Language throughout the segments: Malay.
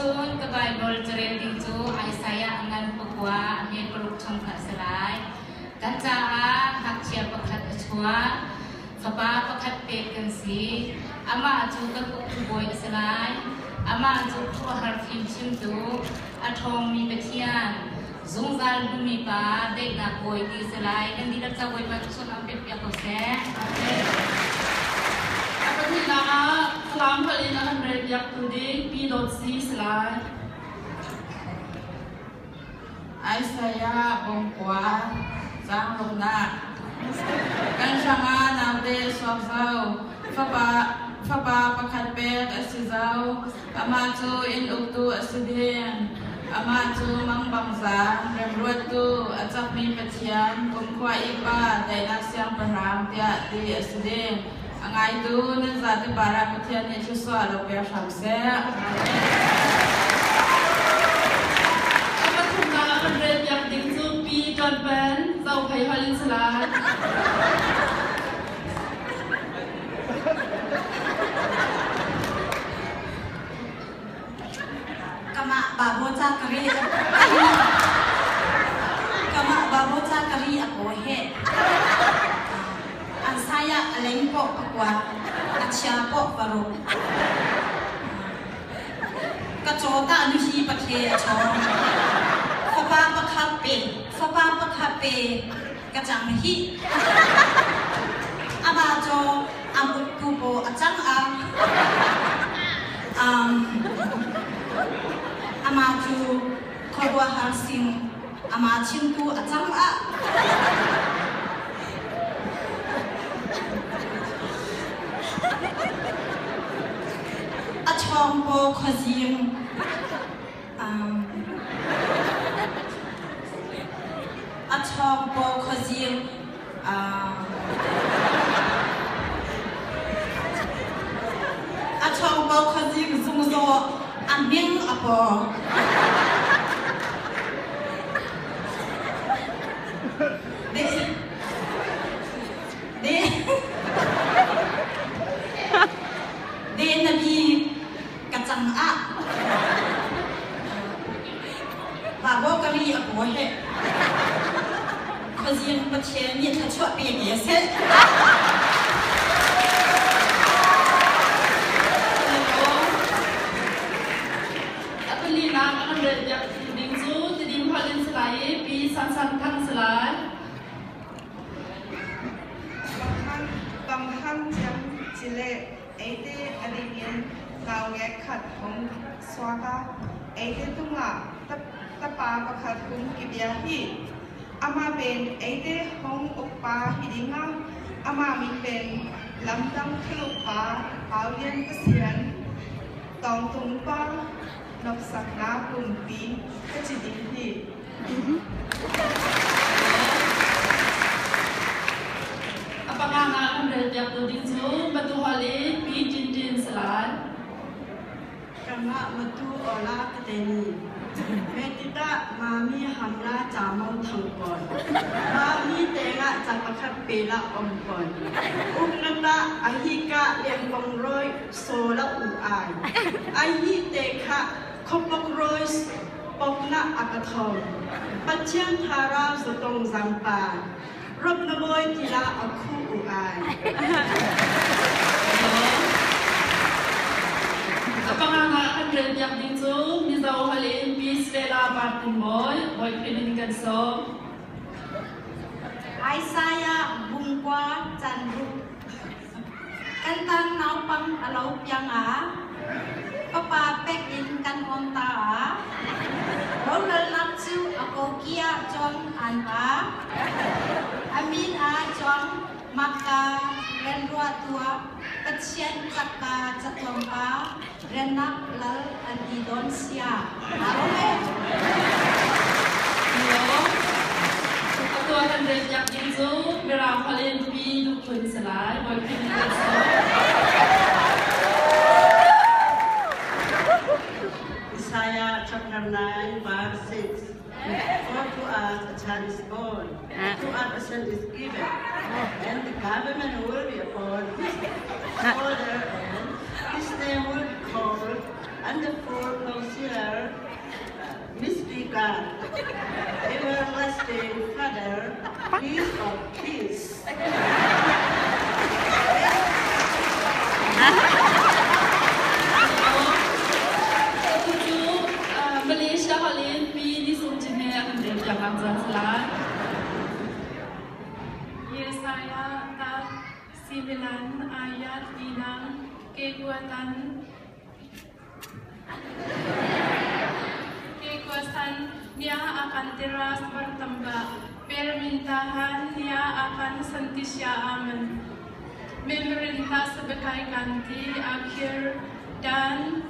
chun ka Bible jeren ding chu Isaiah angan pakwa me peruk chong kha salai kan cha a hak chia pakhat achwa khapa pakhat pe kan si ama chu ka ku boy salai ama chu ku har phim chim tu athong mi pathian zungzal bumi pa de na boy ti salai kan di dak cha boy pa chun am pe pya ko se Ni na salam kali na red yak today P.C. slide. Isaiah bongkwa sang luna kan sama namde swafau fapa pakhat pek asizau amatu in uktu asidhen amatu mang bangza remruat tu acak mi pathian kumkwa ipa daina siang perang tia ti asidhen angai tu nan zati bara pathian ni chuswa lo pe shamse Red yak ding chu P. John Pen zau phai halin slide. Kama babocha kari ako he an saya aleng po pakwa at siya po paro kachota anu hi pakhe achong fapa pakhape kachang hi abajo amut tubo achang amaju korwa harsing amachin tu achang achong po khazing achong po khazing achong po khazing zungzo aming apo de nabi kacang babo kali apo he khazing pathian ni tha chwa pe ye se Apali na ang red yak ding chu tidim halin slide P. San thang slide. Bang jam chile ate adingin kawe khat hong swaka ate tunga tapa pakhat kum kibyahi ama ben ate hong uppa hidinga ama mi ben lamdang khlupa pawian kasian tong tungpa nok sakna kumpi kachidhi Apakah ang red yak ding chu batu halin P. Jinjin slide. kama matu ola kateni metita mami hamla jamau thangpon mami tenga chapakhat pela ompon uknata ahika lembong roi sola uai ahi tekha khopok roi pokna akathong pachang thara sotong zampa rob na boy tila akhu uai Apakah ang red yak ding chu mi zau halin P. Stella Martin Boy pininigan so Isaiah bungkwa chanru kantang naupang alau piang papa pek in kan onta Ronald napsu ako kia chong anpa amin chong maka renrua tua Patient Chaka Chatompa Renak Lal Antidonsia Arome Ito ang red yak ding chu mirang halin P. Dukun slide boy pininigan so Isaiah chapter 9 verse 6. For to us a child is born, to us a son is given, and the government will be upon his shoulder, and his name will be called wonderful counselor, mystical, everlasting Father, Prince of Peace. Malaysia Holland pi di sumjine akan dari jangan jalan. Yesaya tak 9 ayat bilang kekuatan dia akan terus bertambah, permintaan dia akan senantiasa aman, memerintah sebagai ganti akhir dan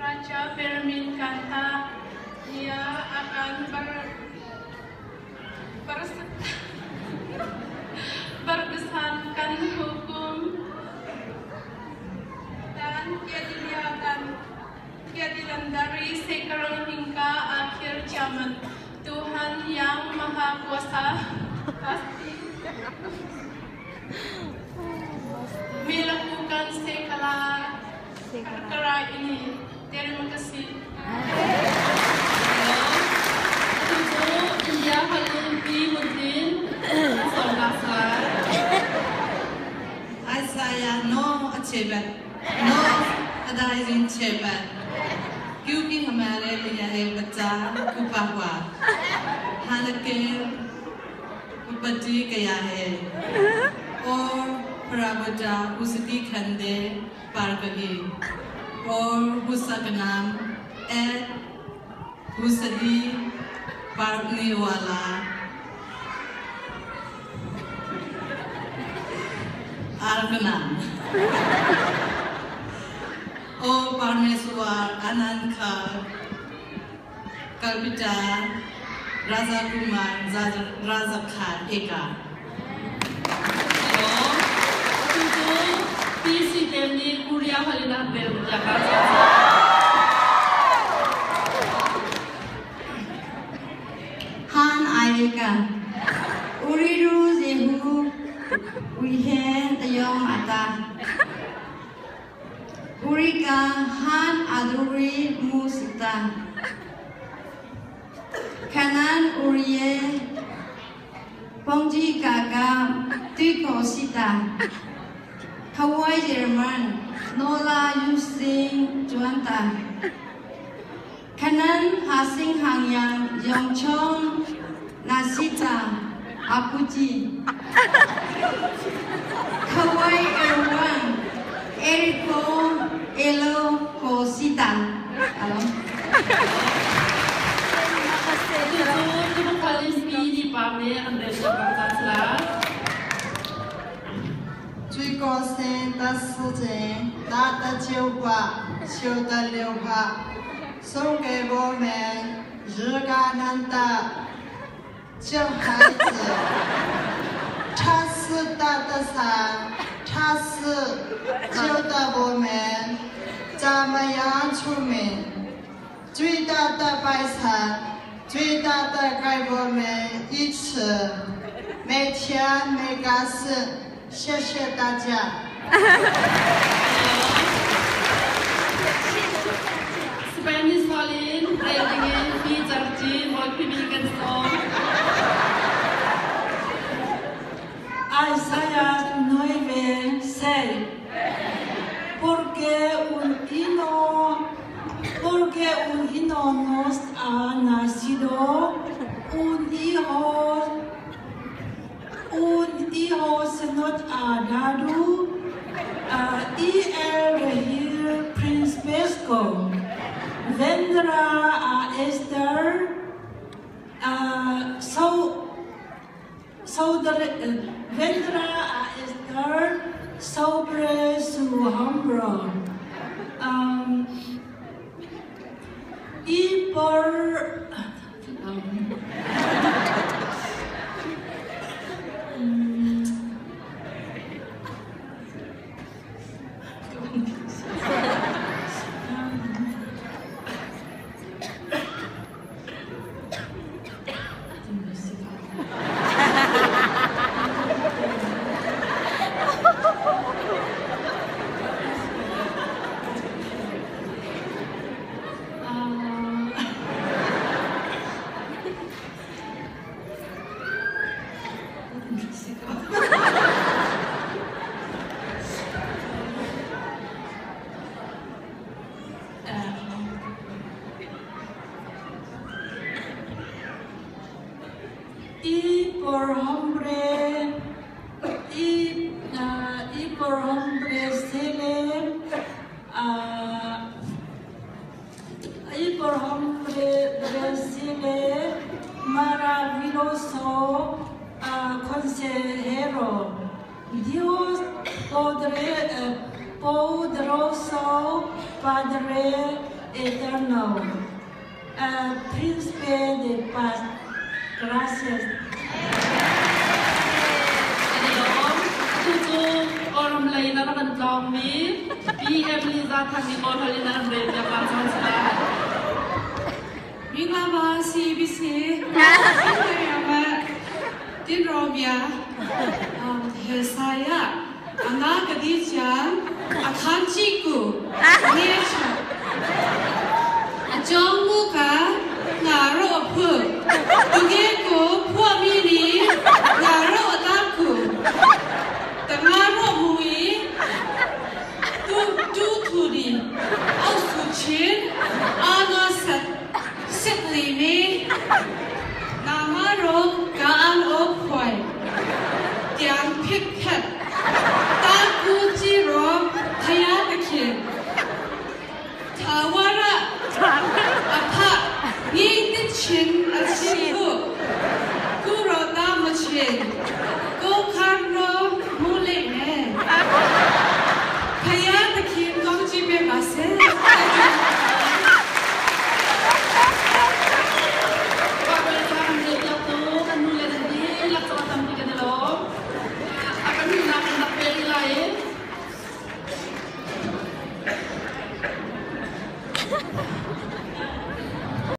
Raja Firmin kata dia akan berdasarkan hukum dan keadilan dari sekarang hingga akhir zaman. Tuhan yang Maha Kuasa pasti melakukan segala perkara ini. Terima kasih. Ia halimpi mungkin solgasar. Isaiah no achievement, no adaizin achievement. Kyuki hamare liya hai bacha kupahwa. Hanakin upati kaya hai. Or prabaja usiti khande pargagi. Or Husaganam and Husadi Parniwala Arganam O Parmeswar Ananka Kalpita Raja Kumar Raja Khan Eka. PC Demni Kuria Halina Bel Jakarta. Han Ayeka Uriru Zehu Wihe Tayong Ata Urika Han Aduri Musita Kanan Uriye Pongji Gaga Tuiko Sita Hawaii Jerman Nola Yusing Juanta Kanan Hasing Hangyang Yongchong Nasita Apuji Hawaii Erwan Eriko Elo Kosita. Halo. Terima kasih di pamit Anda Jakarta Selatan. 最高深的时间，大的9把，小的6把，送给我们日干南的小孩子。茶是大的山，茶是教导我们怎么样出名。最大的拜山，最大的给我们一次，每天每个事。 谢谢大家。Spanish Holland, Reading, Fiji, Multiplication Song. Isaiah 9:6. Porque un hino nos ha nacido, un hijo se nos ha dado, y el rey principesco vendrá a estar vendrá a estar sobre su hombro. Y por y por hombre brasileño maravilloso consejero, Dios poderoso, Padre eterno, Príncipe de paz. Gracias. Orang lain akan kami, PM Liza kami orang lain akan berjalan sama. Mingaba CBC, Tin Robia, Hesaya, Anak Kadijan, Akanchiku, Nature, Ajongmuka, Naro Pu, Tugeko, Puamini, Naro Ataku, Tangaro Hui, Tuturi, Ausuchin, Anasat. Sitlimi, Namaro, Gaan Okwai, Tiang Pik